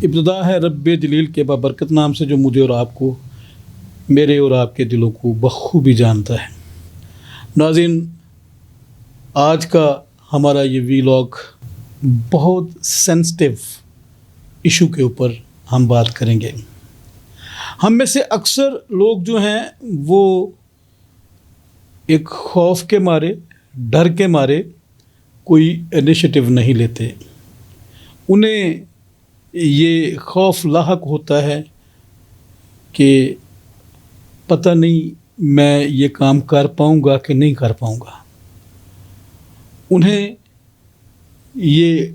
ابتدا ہے رب جلیل کے بابرکت نام سے جو مجھے اور آپ کو، میرے اور آپ کے دلوں کو بخوبی جانتا ہے۔ ناظرین، آج کا ہمارا یہ ویلاگ بہت سینسٹیو ایشو کے اوپر ہم بات کریں گے۔ ہم میں سے اکثر لوگ جو ہیں وہ ایک خوف کے مارے، ڈر کے مارے کوئی انیشیٹو نہیں لیتے۔ انہیں یہ خوف لاحق ہوتا ہے کہ پتہ نہیں میں یہ کام کر پاؤں گا کہ نہیں کر پاؤں گا۔ انہیں یہ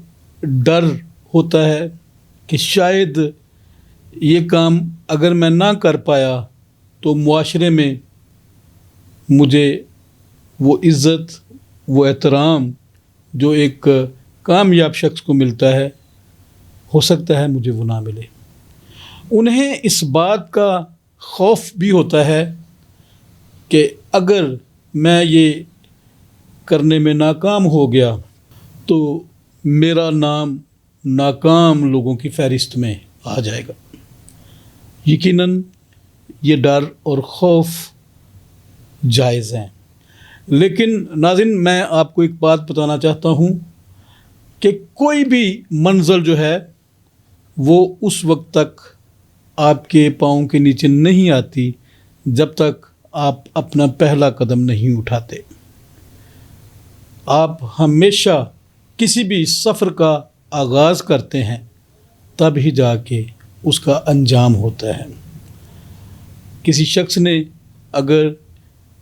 ڈر ہوتا ہے کہ شاید یہ کام اگر میں نہ کر پایا تو معاشرے میں مجھے وہ عزت، وہ احترام جو ایک کامیاب شخص کو ملتا ہے، ہو سکتا ہے مجھے وہ نہ ملے۔ انہیں اس بات کا خوف بھی ہوتا ہے کہ اگر میں یہ کرنے میں ناکام ہو گیا تو میرا نام ناکام لوگوں کی فہرست میں آ جائے گا۔ یقیناً یہ ڈر اور خوف جائز ہیں، لیکن ناظرین میں آپ کو ایک بات بتانا چاہتا ہوں کہ کوئی بھی منزل جو ہے وہ اس وقت تک آپ کے پاؤں کے نیچے نہیں آتی جب تک آپ اپنا پہلا قدم نہیں اٹھاتے۔ آپ ہمیشہ کسی بھی سفر کا آغاز کرتے ہیں تب ہی جا کے اس کا انجام ہوتا ہے۔ کسی شخص نے اگر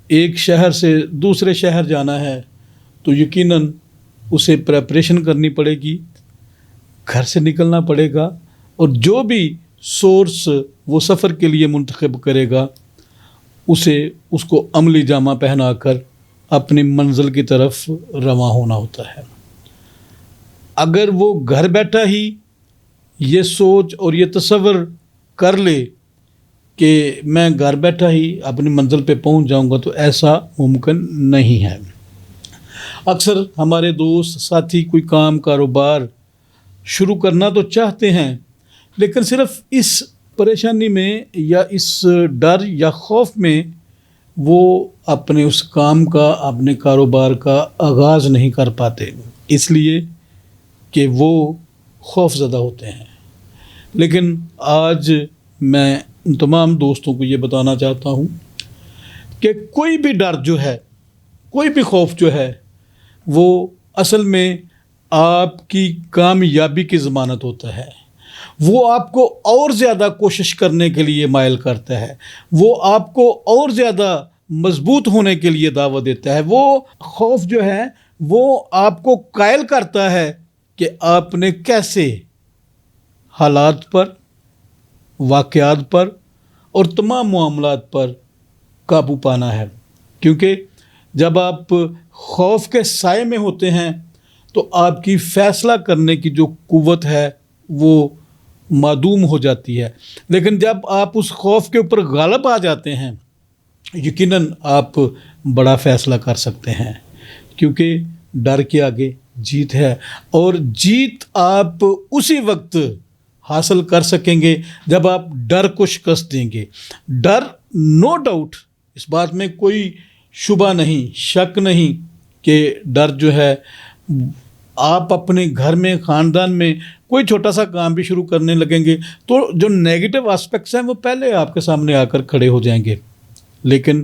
ایک شہر سے دوسرے شہر جانا ہے تو یقیناً اسے پریپریشن کرنی پڑے گی، گھر سے نکلنا پڑے گا، اور جو بھی سورس وہ سفر کے لیے منتخب کرے گا اسے اس کو عملی جامہ پہنا کر اپنی منزل کی طرف رواں ہونا ہوتا ہے۔ اگر وہ گھر بیٹھا ہی یہ سوچ اور یہ تصور کر لے کہ میں گھر بیٹھا ہی اپنی منزل پہ پہنچ جاؤں گا تو ایسا ممکن نہیں ہے۔ اکثر ہمارے دوست ساتھی کوئی کام کاروبار شروع کرنا تو چاہتے ہیں، لیکن صرف اس پریشانی میں یا اس ڈر یا خوف میں وہ اپنے اس کام کا، اپنے کاروبار کا آغاز نہیں کر پاتے، اس لیے کہ وہ خوف زدہ ہوتے ہیں۔ لیکن آج میں ان تمام دوستوں کو یہ بتانا چاہتا ہوں کہ کوئی بھی ڈر جو ہے، کوئی بھی خوف جو ہے، وہ اصل میں آپ کی کامیابی کی ضمانت ہوتا ہے۔ وہ آپ کو اور زیادہ کوشش کرنے کے لیے مائل کرتا ہے، وہ آپ کو اور زیادہ مضبوط ہونے کے لیے دعوت دیتا ہے۔ وہ خوف جو ہے وہ آپ کو قائل کرتا ہے کہ آپ نے کیسے حالات پر، واقعات پر اور تمام معاملات پر قابو پانا ہے، کیونکہ جب آپ خوف کے سائے میں ہوتے ہیں تو آپ کی فیصلہ کرنے کی جو قوت ہے وہ معدوم ہو جاتی ہے، لیکن جب آپ اس خوف کے اوپر غالب آ جاتے ہیں یقیناً آپ بڑا فیصلہ کر سکتے ہیں، کیونکہ ڈر کے آگے جیت ہے، اور جیت آپ اسی وقت حاصل کر سکیں گے جب آپ ڈر کو شکست دیں گے۔ ڈر نو ڈاؤٹ، اس بات میں کوئی شبہ نہیں، شک نہیں کہ ڈر جو ہے آپ اپنے گھر میں، خاندان میں کوئی چھوٹا سا کام بھی شروع کرنے لگیں گے تو جو نیگیٹو آسپیکٹس ہیں وہ پہلے آپ کے سامنے آ کر کھڑے ہو جائیں گے، لیکن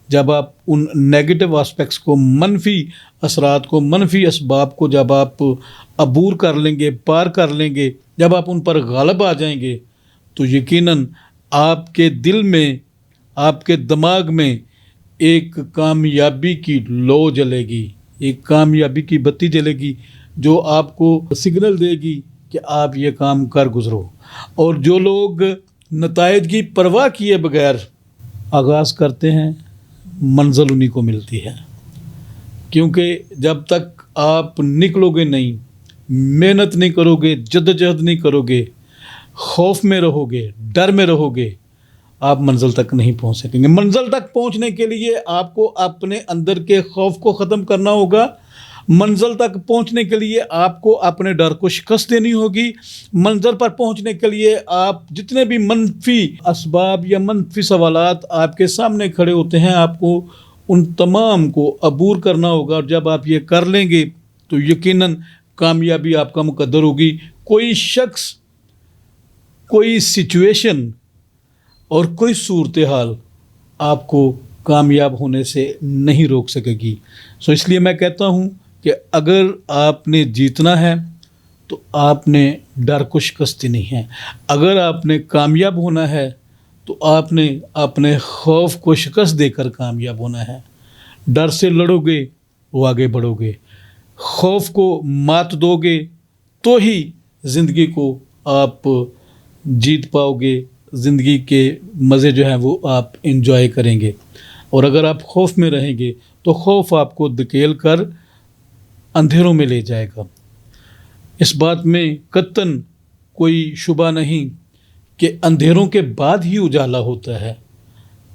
جب آپ ان نیگیٹو آسپیکٹس کو، منفی اثرات کو، منفی اسباب کو جب آپ عبور کر لیں گے، پار کر لیں گے، جب آپ ان پر غالب آ جائیں گے تو یقیناً آپ کے دل میں، آپ کے دماغ میں ایک کامیابی کی لو جلے گی، ایک کامیابی کی بتی جلے گی جو آپ کو سگنل دے گی کہ آپ یہ کام کر گزرو۔ اور جو لوگ نتائج کی پرواہ کیے بغیر آغاز کرتے ہیں منزل انہی کو ملتی ہے، کیونکہ جب تک آپ نکلو گے نہیں، محنت نہیں کرو گے، جدوجہد نہیں کرو گے، خوف میں رہو گے، ڈر میں رہو گے، آپ منزل تک نہیں پہنچ سکیں گے۔ منزل تک پہنچنے کے لیے آپ کو اپنے اندر کے خوف کو ختم کرنا ہوگا منزل تک پہنچنے کے لیے آپ کو اپنے ڈر کو شکست دینی ہوگی. منزل پر پہنچنے کے لیے آپ جتنے بھی منفی اسباب یا منفی سوالات آپ کے سامنے کھڑے ہوتے ہیں آپ کو ان تمام کو عبور کرنا ہوگا. اور جب آپ یہ کر لیں گے تو یقیناً کامیابی آپ کا مقدر ہوگی. کوئی شخص، کوئی سچویشن اور کوئی صورتحال آپ کو کامیاب ہونے سے نہیں روک سکے گی. اس لیے میں کہتا ہوں کہ اگر آپ نے جیتنا ہے تو آپ نے ڈر کو شکست دینی ہے. اگر آپ نے کامیاب ہونا ہے تو آپ نے اپنے خوف کو شکست دے کر کامیاب ہونا ہے. ڈر سے لڑو گے وہ آگے بڑھو گے، خوف کو مات دو گے تو ہی زندگی کو آپ جیت پاؤ گے، زندگی کے مزے جو ہیں وہ آپ انجوائے کریں گے. اور اگر آپ خوف میں رہیں گے تو خوف آپ کو دھکیل کر اندھیروں میں لے جائے گا. اس بات میں قطعاً کوئی شبہ نہیں کہ اندھیروں کے بعد ہی اجالا ہوتا ہے،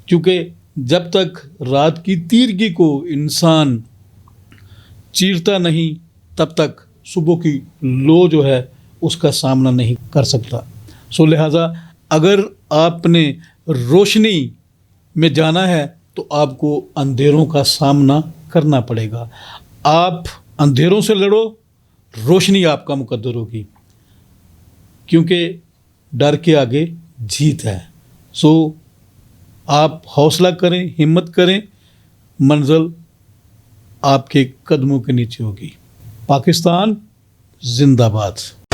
کیونکہ جب تک رات کی تیرگی کو انسان چیرتا نہیں تب تک صبح کی لو جو ہے اس کا سامنا نہیں کر سکتا. لہٰذا اگر آپ نے روشنی میں جانا ہے تو آپ کو اندھیروں کا سامنا کرنا پڑے گا. آپ اندھیروں سے لڑو، روشنی آپ کا مقدر ہوگی، کیونکہ ڈر کے آگے جیت ہے. آپ حوصلہ کریں، ہمت کریں، منزل آپ کے قدموں کے نیچے ہوگی. پاکستان زندہ باد.